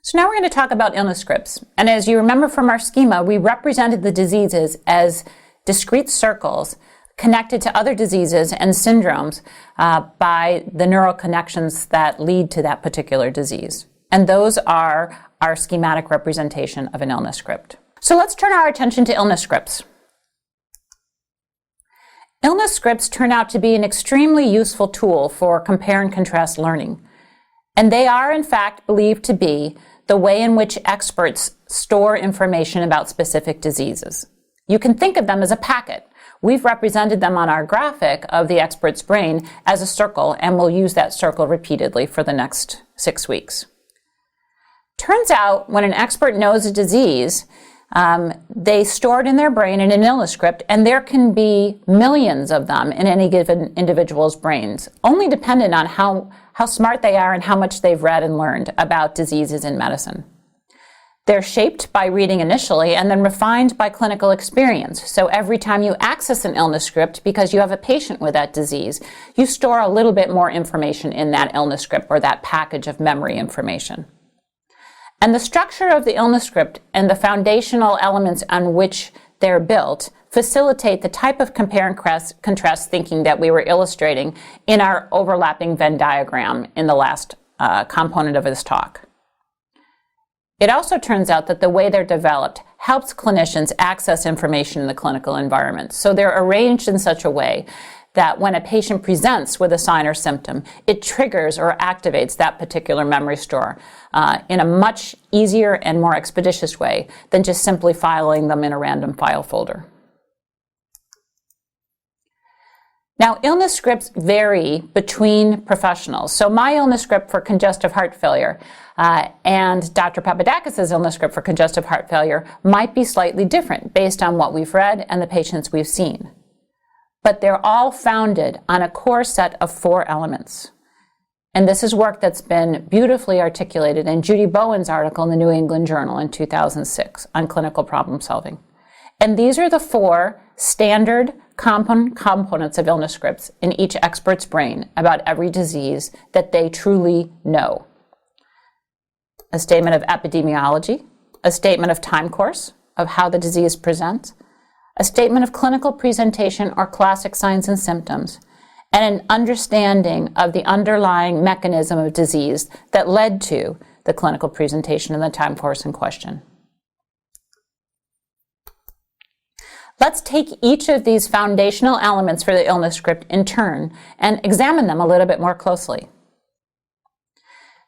So now we're going to talk about illness scripts. And as you remember from our schema, we represented the diseases as discrete circles connected to other diseases and syndromes by the neural connections that lead to that particular disease. And those are our schematic representation of an illness script. So let's turn our attention to illness scripts. Illness scripts turn out to be an extremely useful tool for compare and contrast learning. And they are, in fact, believed to be the way in which experts store information about specific diseases. You can think of them as a packet. We've represented them on our graphic of the expert's brain as a circle, and we'll use that circle repeatedly for the next 6 weeks. Turns out, when an expert knows a disease, they store it in their brain in an illness script, and there can be millions of them in any given individual's brains, only dependent on how smart they are and how much they've read and learned about diseases in medicine. They're shaped by reading initially and then refined by clinical experience. So every time you access an illness script, because you have a patient with that disease, you store a little bit more information in that illness script or that package of memory information. And the structure of the illness script and the foundational elements on which they're built facilitate the type of compare and contrast thinking that we were illustrating in our overlapping Venn diagram in the last component of this talk. It also turns out that the way they're developed helps clinicians access information in the clinical environment. So they're arranged in such a way that when a patient presents with a sign or symptom, it triggers or activates that particular memory store in a much easier and more expeditious way than just simply filing them in a random file folder. Now, illness scripts vary between professionals. So my illness script for congestive heart failure and Dr. Papadakis' illness script for congestive heart failure might be slightly different based on what we've read and the patients we've seen. But they're all founded on a core set of 4 elements. And this is work that's been beautifully articulated in Judy Bowen's article in the New England Journal in 2006 on clinical problem solving. And these are the 4 standard components of illness scripts in each expert's brain about every disease that they truly know. A statement of epidemiology, a statement of Timecourse, of how the disease presents, a statement of clinical presentation or classic signs and symptoms, and an understanding of the underlying mechanism of disease that led to the clinical presentation in the Timecourse in question. Let's take each of these foundational elements for the illness script in turn and examine them a little bit more closely.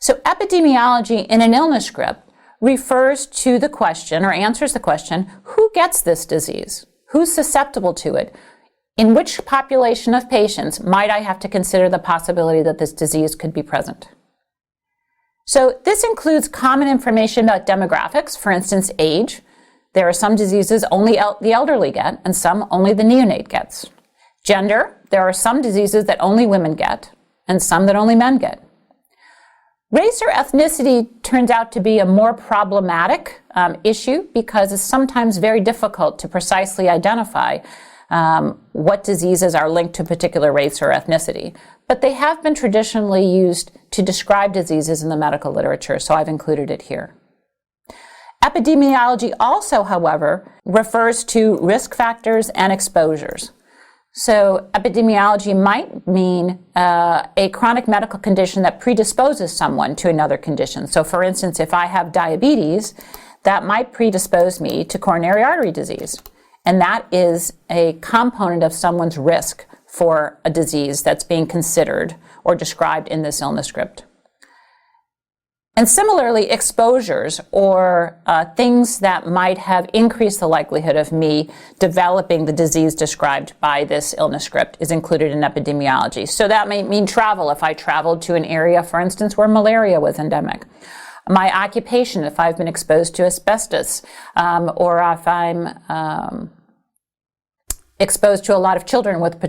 So epidemiology in an illness script refers to the question or answers the question, who gets this disease? Who's susceptible to it? In which population of patients might I have to consider the possibility that this disease could be present? So this includes common information about demographics, for instance, age. There are some diseases only the elderly get, and some only the neonate gets. Gender, there are some diseases that only women get, and some that only men get. Race or ethnicity turns out to be a more problematic issue because it's sometimes very difficult to precisely identify what diseases are linked to a particular race or ethnicity. But they have been traditionally used to describe diseases in the medical literature, so I've included it here. Epidemiology also, however, refers to risk factors and exposures. So epidemiology might mean a chronic medical condition that predisposes someone to another condition. So for instance, if I have diabetes, that might predispose me to coronary artery disease. And that is a component of someone's risk for a disease that's being considered or described in this illness script. And similarly, exposures or things that might have increased the likelihood of me developing the disease described by this illness script is included in epidemiology. So that may mean travel, if I traveled to an area, for instance, where malaria was endemic. My occupation, if I've been exposed to asbestos, or if I'm exposed to a lot of children with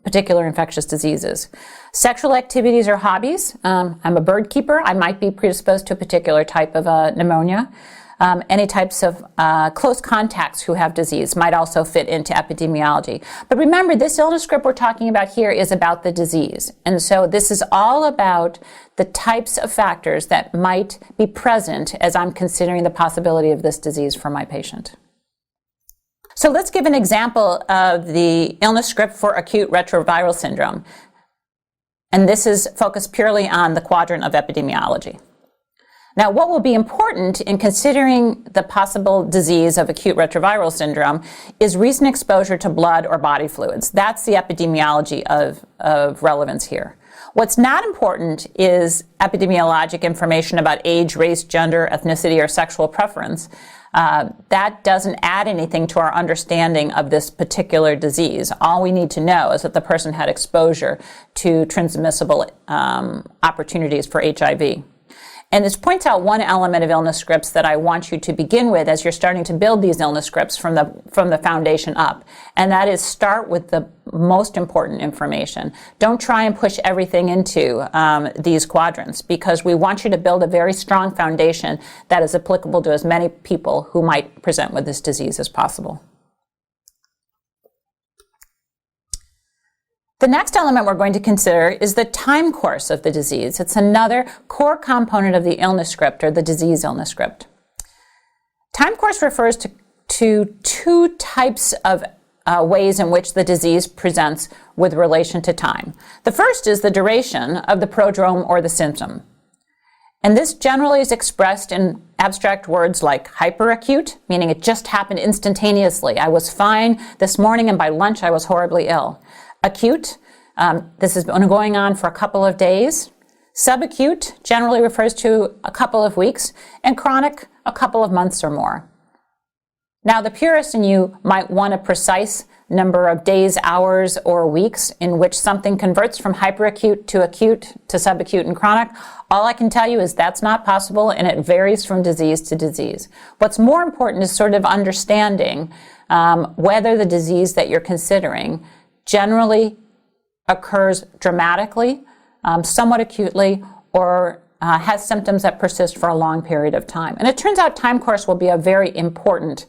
particular infectious diseases. Sexual activities or hobbies. I'm a bird keeper. I might be predisposed to a particular type of pneumonia. Any types of close contacts who have disease might also fit into epidemiology. But remember, this illness script we're talking about here is about the disease. And so this is all about the types of factors that might be present as I'm considering the possibility of this disease for my patient. So let's give an example of the illness script for acute retroviral syndrome. And this is focused purely on the quadrant of epidemiology. Now, what will be important in considering the possible disease of acute retroviral syndrome is recent exposure to blood or body fluids. That's the epidemiology of relevance here. What's not important is epidemiologic information about age, race, gender, ethnicity, or sexual preference. That doesn't add anything to our understanding of this particular disease. All we need to know is that the person had exposure to transmissible opportunities for HIV. And this points out one element of illness scripts that I want you to begin with as you're starting to build these illness scripts from the foundation up. And that is start with the most important information. Don't try and push everything into these quadrants, because we want you to build a very strong foundation that is applicable to as many people who might present with this disease as possible. The next element we're going to consider is the time course of the disease. It's another core component of the illness script, or the disease illness script. Time course refers to two types of ways in which the disease presents with relation to time. The first is the duration of the prodrome or the symptom. And this generally is expressed in abstract words like hyperacute, meaning it just happened instantaneously. I was fine this morning and by lunch I was horribly ill. Acute, this has been going on for a couple of days. Subacute generally refers to a couple of weeks, and chronic, a couple of months or more. Now, the purist in you might want a precise number of days, hours, or weeks in which something converts from hyperacute to acute to subacute and chronic. All I can tell you is that's not possible, and it varies from disease to disease. What's more important is sort of understanding whether the disease that you're considering generally occurs dramatically, somewhat acutely, or has symptoms that persist for a long period of time. And it turns out time course will be a very important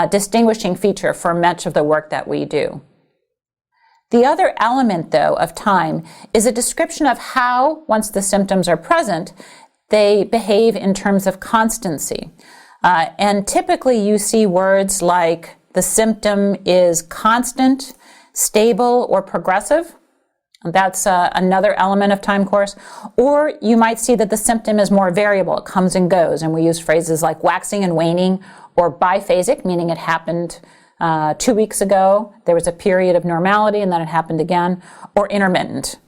distinguishing feature for much of the work that we do. The other element, though, of time is a description of how, once the symptoms are present, they behave in terms of constancy. And typically you see words like the symptom is constant, stable, or progressive. That's another element of time course. Or you might see that the symptom is more variable. It comes and goes. And we use phrases like waxing and waning, or biphasic, meaning it happened 2 weeks ago. There was a period of normality and then it happened again. Or intermittent.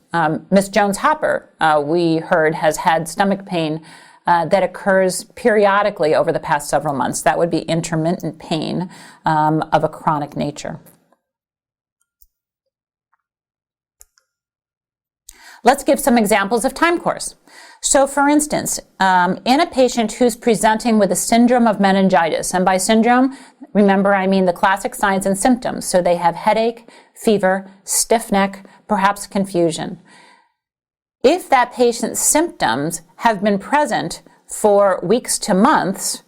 Miss Jones-Hopper, we heard, has had stomach pain that occurs periodically over the past several months. That would be intermittent pain of a chronic nature. Let's give some examples of time course. So for instance, in a patient who's presenting with a syndrome of meningitis, and by syndrome, remember I mean the classic signs and symptoms. So they have headache, fever, stiff neck, perhaps confusion. If that patient's symptoms have been present for weeks to months,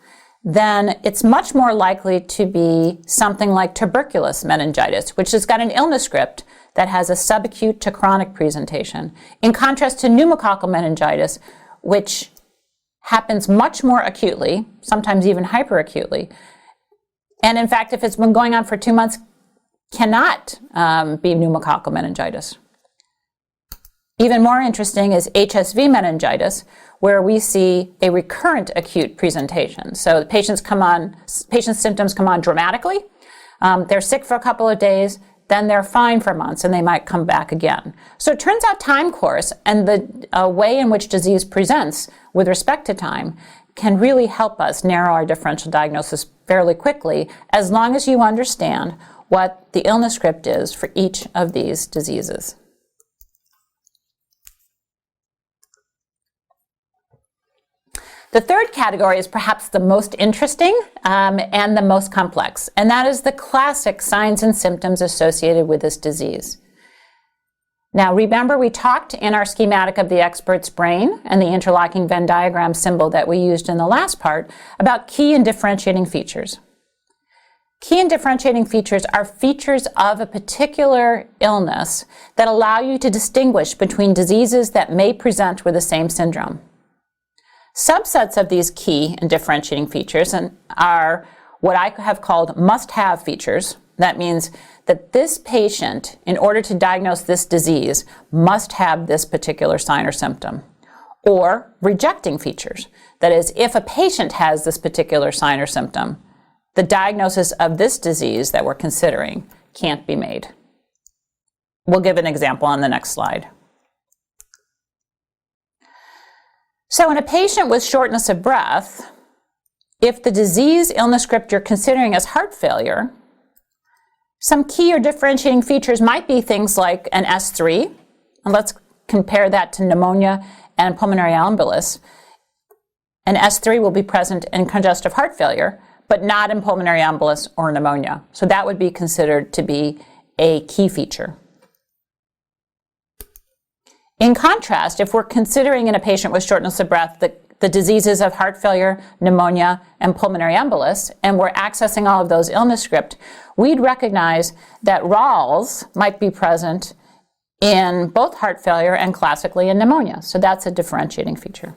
then it's much more likely to be something like tuberculous meningitis, which has got an illness script that has a subacute to chronic presentation, in contrast to pneumococcal meningitis, which happens much more acutely, sometimes even hyperacutely. And in fact, if it's been going on for 2 months, cannot be pneumococcal meningitis. Even more interesting is HSV meningitis, where we see a recurrent acute presentation. So the patient's symptoms come on dramatically. They're sick for a couple of days, then they're fine for months, and they might come back again. So it turns out time course and the way in which disease presents with respect to time can really help us narrow our differential diagnosis fairly quickly, as long as you understand what the illness script is for each of these diseases. The third category is perhaps the most interesting and the most complex, and that is the classic signs and symptoms associated with this disease. Now remember, we talked in our schematic of the expert's brain and the interlocking Venn diagram symbol that we used in the last part about key and differentiating features. Key and differentiating features are features of a particular illness that allow you to distinguish between diseases that may present with the same syndrome. Subsets of these key and differentiating features are what I have called must-have features. That means that this patient, in order to diagnose this disease, must have this particular sign or symptom. Or rejecting features. That is, if a patient has this particular sign or symptom, the diagnosis of this disease that we're considering can't be made. We'll give an example on the next slide. So in a patient with shortness of breath, if the disease illness script you're considering is heart failure, some key or differentiating features might be things like an S3, and let's compare that to pneumonia and pulmonary embolus. An S3 will be present in congestive heart failure, but not in pulmonary embolus or pneumonia. So that would be considered to be a key feature. In contrast, if we're considering in a patient with shortness of breath the diseases of heart failure, pneumonia, and pulmonary embolus, and we're accessing all of those illness script, we'd recognize that RALS might be present in both heart failure and classically in pneumonia. So that's a differentiating feature.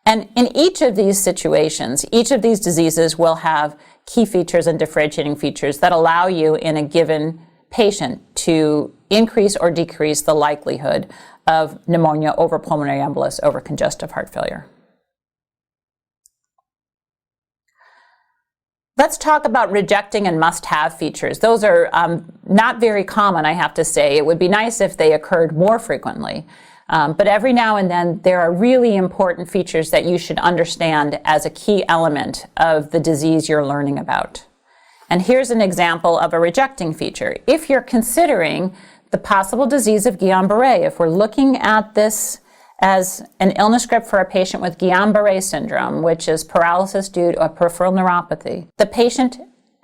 And in each of these situations, each of these diseases will have key features and differentiating features that allow you in a given patient to increase or decrease the likelihood of pneumonia over pulmonary embolus over congestive heart failure. Let's talk about rejecting and must-have features. Those are not very common, I have to say. It would be nice if they occurred more frequently. But every now and then, there are really important features that you should understand as a key element of the disease you're learning about. And here's an example of a rejecting feature. If you're considering the possible disease of Guillain-Barré, if we're looking at this as an illness script for a patient with Guillain-Barré syndrome, which is paralysis due to a peripheral neuropathy, the patient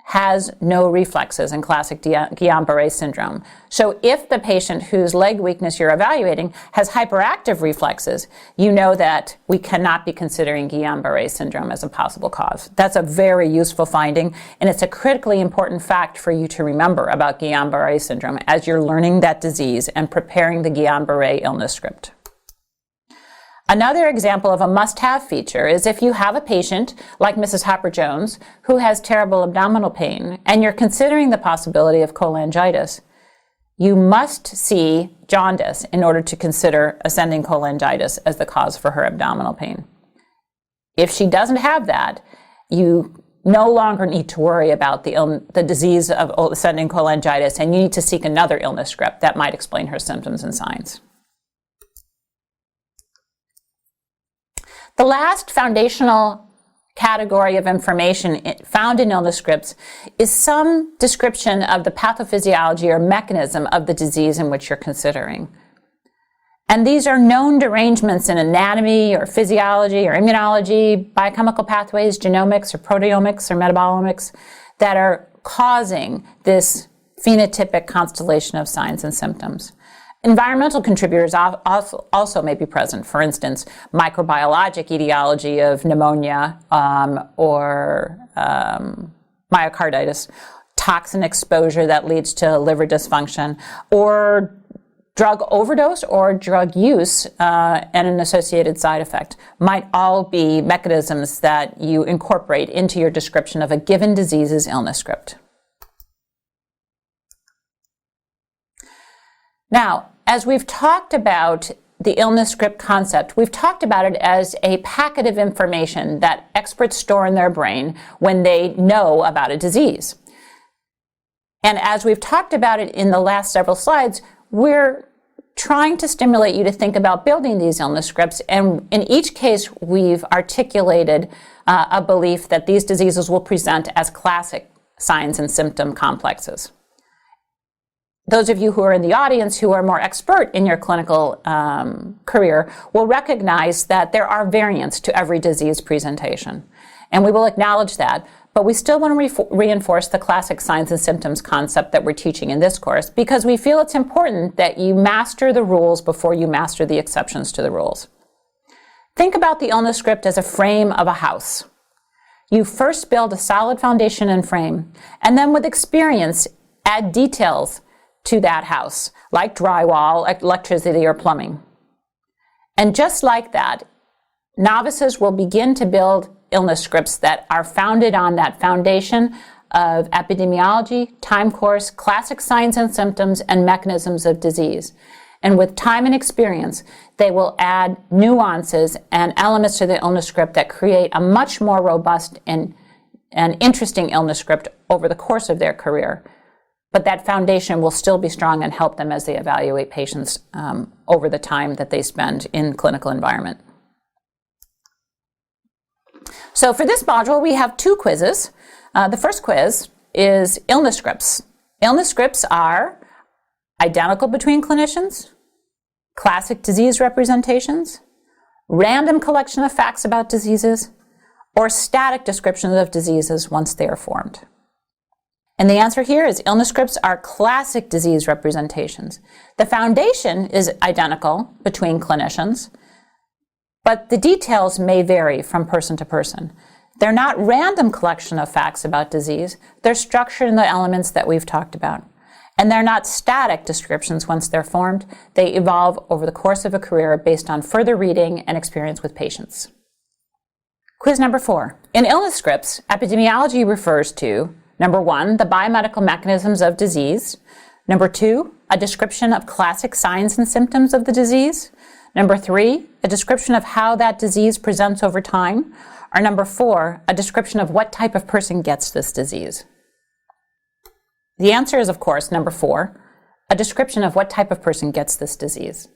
has no reflexes in classic Guillain-Barré syndrome. So if the patient whose leg weakness you're evaluating has hyperactive reflexes, you know that we cannot be considering Guillain-Barré syndrome as a possible cause. That's a very useful finding, and it's a critically important fact for you to remember about Guillain-Barré syndrome as you're learning that disease and preparing the Guillain-Barré illness script. Another example of a must-have feature is if you have a patient like Mrs. Hopper-Jones who has terrible abdominal pain and you're considering the possibility of cholangitis, you must see jaundice in order to consider ascending cholangitis as the cause for her abdominal pain. If she doesn't have that, you no longer need to worry about the disease of ascending cholangitis, and you need to seek another illness script that might explain her symptoms and signs. The last foundational category of information found in illness scripts is some description of the pathophysiology or mechanism of the disease in which you're considering. And these are known derangements in anatomy or physiology or immunology, biochemical pathways, genomics or proteomics or metabolomics that are causing this phenotypic constellation of signs and symptoms. Environmental contributors also may be present. For instance, microbiologic etiology of pneumonia or myocarditis, toxin exposure that leads to liver dysfunction, or drug overdose or drug use and an associated side effect might all be mechanisms that you incorporate into your description of a given disease's illness script. Now, as we've talked about the illness script concept, we've talked about it as a packet of information that experts store in their brain when they know about a disease. And as we've talked about it in the last several slides, we're trying to stimulate you to think about building these illness scripts. And in each case, we've articulated a belief that these diseases will present as classic signs and symptom complexes. Those of you who are in the audience who are more expert in your clinical career will recognize that there are variants to every disease presentation. And we will acknowledge that. but we still want to reinforce the classic signs and symptoms concept that we're teaching in this course because we feel it's important that you master the rules before you master the exceptions to the rules. Think about the illness script as a frame of a house. You first build a solid foundation and frame, and then with experience, add details to that house, like drywall, electricity, or plumbing. And just like that, novices will begin to build illness scripts that are founded on that foundation of epidemiology, Timecourse, classic signs and symptoms, and mechanisms of disease. And with time and experience, they will add nuances and elements to the illness script that create a much more robust and interesting illness script over the course of their career. But that foundation will still be strong and help them as they evaluate patients over the time that they spend in clinical environment. So for this module, we have 2 quizzes. The first quiz is illness scripts. Illness scripts are identical between clinicians, classic disease representations, random collection of facts about diseases, or static descriptions of diseases once they are formed. And the answer here is illness scripts are classic disease representations. The foundation is identical between clinicians, but the details may vary from person to person. They're not random collection of facts about disease. They're structured in the elements that we've talked about. And they're not static descriptions once they're formed. They evolve over the course of a career based on further reading and experience with patients. Quiz number 4. In illness scripts, epidemiology refers to, number 1, the biomedical mechanisms of disease. Number 2, a description of classic signs and symptoms of the disease. Number 3, a description of how that disease presents over time. Or number 4, a description of what type of person gets this disease. The answer is, of course, number 4, a description of what type of person gets this disease.